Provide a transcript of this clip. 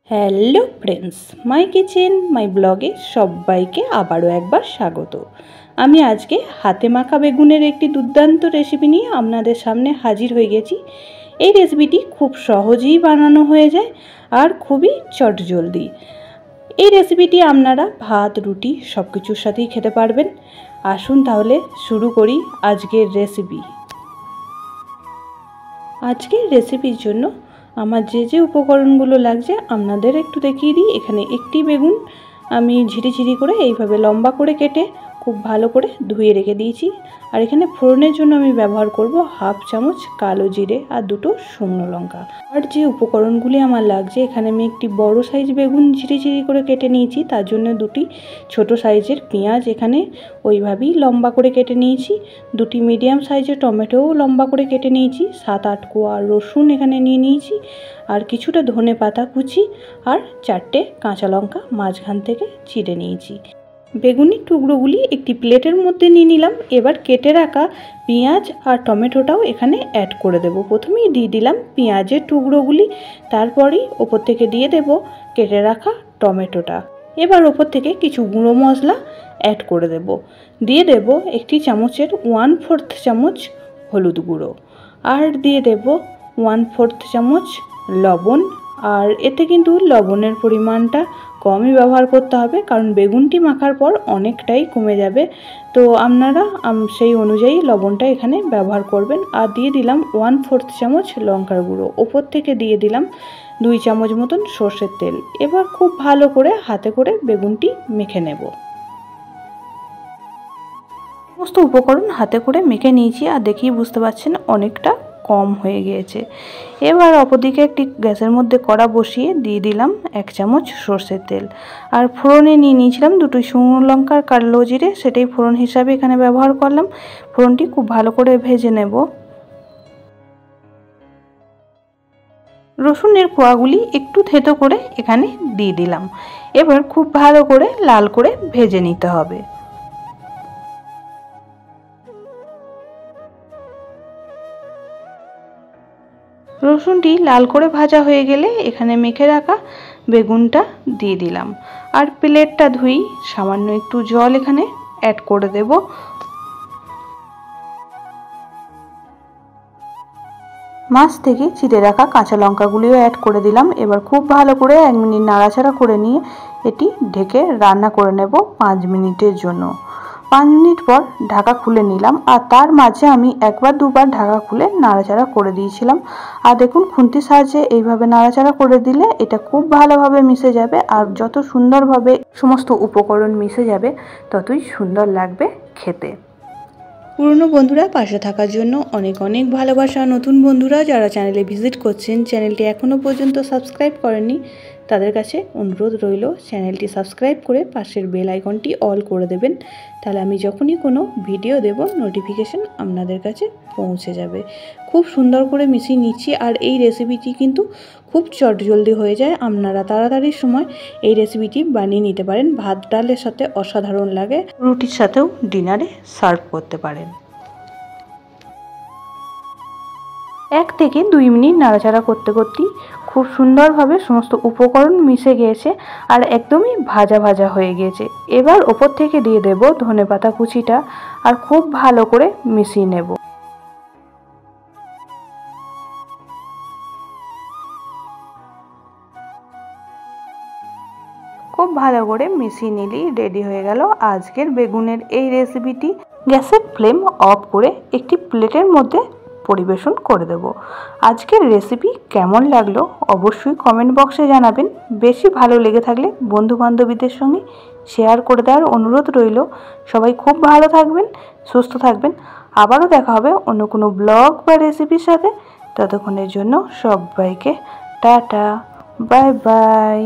Hello friends, মাই kitchen মাই ব্লগে সবাইকে আবারও একবার স্বাগত। আমি আজকে হাতে মাখা বেগুনের একটি দুর্দান্ত রেসিপি নিয়ে আপনাদের সামনে হাজির হয়ে গেছি। এই রেসিপিটি খুব সহজেই বানানো হয়ে যায় আর খুবই চটজলদি। এই রেসিপিটি আপনারা ভাত রুটি সব কিছুর সাথেই খেতে পারবেন। আসুন তাহলে শুরু করি আজকের রেসিপি। আজকের রেসিপির জন্য আমার যে উপকরণগুলো লাগছে আপনাদের একটু দেখিয়ে দিই। এখানে একটি বেগুন আমি ঝিরিঝিরি করে এইভাবে লম্বা করে কেটে খুব ভালো করে ধুয়ে রেখে দিয়েছি। আর এখানে ফোড়নের জন্য আমি ব্যবহার করব হাফ চামচ কালো জিরে আর দুটো শুকনো লঙ্কা। আর যে উপকরণগুলি আমার লাগছে, এখানে আমি একটি বড় সাইজ বেগুন ঝিরিঝিরি করে কেটে নিয়েছি, তার জন্য দুটি ছোট সাইজের পেঁয়াজ এখানে ওইভাবেই লম্বা করে কেটে নিয়েছি। দুটি মিডিয়াম সাইজের টমেটোও লম্বা করে কেটে নিয়েছি। 7-8 কোয়া রসুন এখানে নিয়ে নিয়েছি, আর কিছুটা ধনে পাতা কুচি আর 4টে কাঁচা লঙ্কা মাঝখান থেকে চিড়ে নিয়েছি। বেগুনের টুকরোগুলি একটি প্লেটের মধ্যে নিয়ে নিলাম। এবার কেটে রাখা পেঁয়াজ আর টমেটোটাও এখানে অ্যাড করে দেব। প্রথমেই দিয়ে দিলাম পেঁয়াজের টুকরোগুলি, তারপরেই ওপর থেকে দিয়ে দেব কেটে রাখা টমেটোটা। এবার ওপর থেকে কিছু গুঁড়ো মশলা অ্যাড করে দেব। দিয়ে দেব একটি চামচের 1/4 চামচ হলুদ গুঁড়ো, আর দিয়ে দেব 1/4 চামচ লবণ। আর এতে কিন্তু লবণের পরিমাণটা কমই ব্যবহার করতে হবে, কারণ বেগুনটি মাখার পর অনেকটাই কমে যাবে। তো আপনারা সেই অনুযায়ী লবণটা এখানে ব্যবহার করবেন। আর দিয়ে দিলাম 1/4 চামচ লঙ্কার গুঁড়ো। ওপর থেকে দিয়ে দিলাম 2 চামচ মতন সর্ষের তেল। এবার খুব ভালো করে হাতে করে বেগুনটি মেখে নেব। সমস্ত উপকরণ হাতে করে মেখে নিয়েছি, আর দেখেই বুঝতে পারছেন অনেকটা কম হয়ে গিয়েছে। এবার অপরদিকে একটি গ্যাসের মধ্যে কড়া বসিয়ে দিয়ে দিলাম 1 চামচ সর্ষের তেল। আর ফোড়নে নিয়ে নিয়েছিলাম দুটো শুকনো লঙ্কা আর কালো জিরে, সেটাই ফোড়ন হিসাবে এখানে ব্যবহার করলাম। ফোড়নটি খুব ভালো করে ভেজে নেব। রসুনের কোয়াগুলি একটু থেতো করে এখানে দিয়ে দিলাম। এবার খুব ভালো করে লাল করে ভেজে নিতে হবে। রসুনটি লাল করে ভাজা হয়ে গেলে এখানে মেখে রাখা বেগুনটা দিয়ে দিলাম। আর প্লেটটা ধুই সামান্য একটু জল এখানে অ্যাড করে দেব। মাছ থেকে চিড়ে রাখা কাঁচা লঙ্কাগুলিও অ্যাড করে দিলাম। এবার খুব ভালো করে 1 মিনিট নাড়াচাড়া করে নিয়ে এটি ঢেকে রান্না করে নেব 5 মিনিটের জন্য। 5 মিনিট পর ঢাকা খুলে নিলাম, আর তার মাঝে আমি একবার দুবার ঢাকা খুলে নাড়াচাড়া করে দিয়েছিলাম। আর দেখুন, খুন্তির সাহায্যে এইভাবে নাড়াচাড়া করে দিলে এটা খুব ভালোভাবে মিশে যাবে। আর যত সুন্দরভাবে সমস্ত উপকরণ মিশে যাবে ততই সুন্দর লাগবে খেতে। পুরনো বন্ধুরা পাশে থাকার জন্য অনেক অনেক ভালোবাসা। নতুন বন্ধুরা যারা চ্যানেলে ভিজিট করছেন, চ্যানেলটি এখনও পর্যন্ত সাবস্ক্রাইব করেননি, তাদের কাছে অনুরোধ রইল চ্যানেলটি সাবস্ক্রাইব করে পাশের বেল আইকনটি অল করে দেবেন। তাহলে আমি যখনই কোনো ভিডিও দেব নোটিফিকেশন আপনাদের কাছে পৌঁছে যাবে। খুব সুন্দর করে মিশিয়ে নিচ্ছি। আর এই রেসিপিটি কিন্তু খুব চটজলদি হয়ে যায়। আপনারা তাড়াতাড়ির সময় এই রেসিপিটি বানিয়ে নিতে পারেন। ভাত ডালের সাথে অসাধারণ লাগে, রুটির সাথেও ডিনারে সার্ভ করতে পারেন। 1 থেকে 2 মিনিট নাড়াচাড়া করতে করতেই খুব সুন্দরভাবে সমস্ত উপকরণ মিশে গিয়েছে আর একদমই ভাজা ভাজা হয়ে গিয়েছে। এবার ওপর থেকে দিয়ে দেব ধনেপাতা কুচিটা, আর খুব ভালো করে মিশিয়ে নেব। খুব ভালো করে মিশিয়ে নিলেই রেডি হয়ে গেল আজকের বেগুনের এই রেসিপিটি। গ্যাসের ফ্লেম অফ করে একটি প্লেটের মধ্যে পরিবেশন করে দেব। আজকের রেসিপি কেমন লাগলো অবশ্যই কমেন্ট বক্সে জানাবেন। বেশি ভালো লেগে থাকলে বন্ধু বান্ধবীদের সঙ্গে শেয়ার করে দেওয়ার অনুরোধ রইল। সবাই খুব ভালো থাকবেন, সুস্থ থাকবেন। আবারও দেখা হবে অন্য কোনো ব্লগ বা রেসিপির সাথে। ততক্ষণের জন্য সবাইকে টাটা, বাই বাই।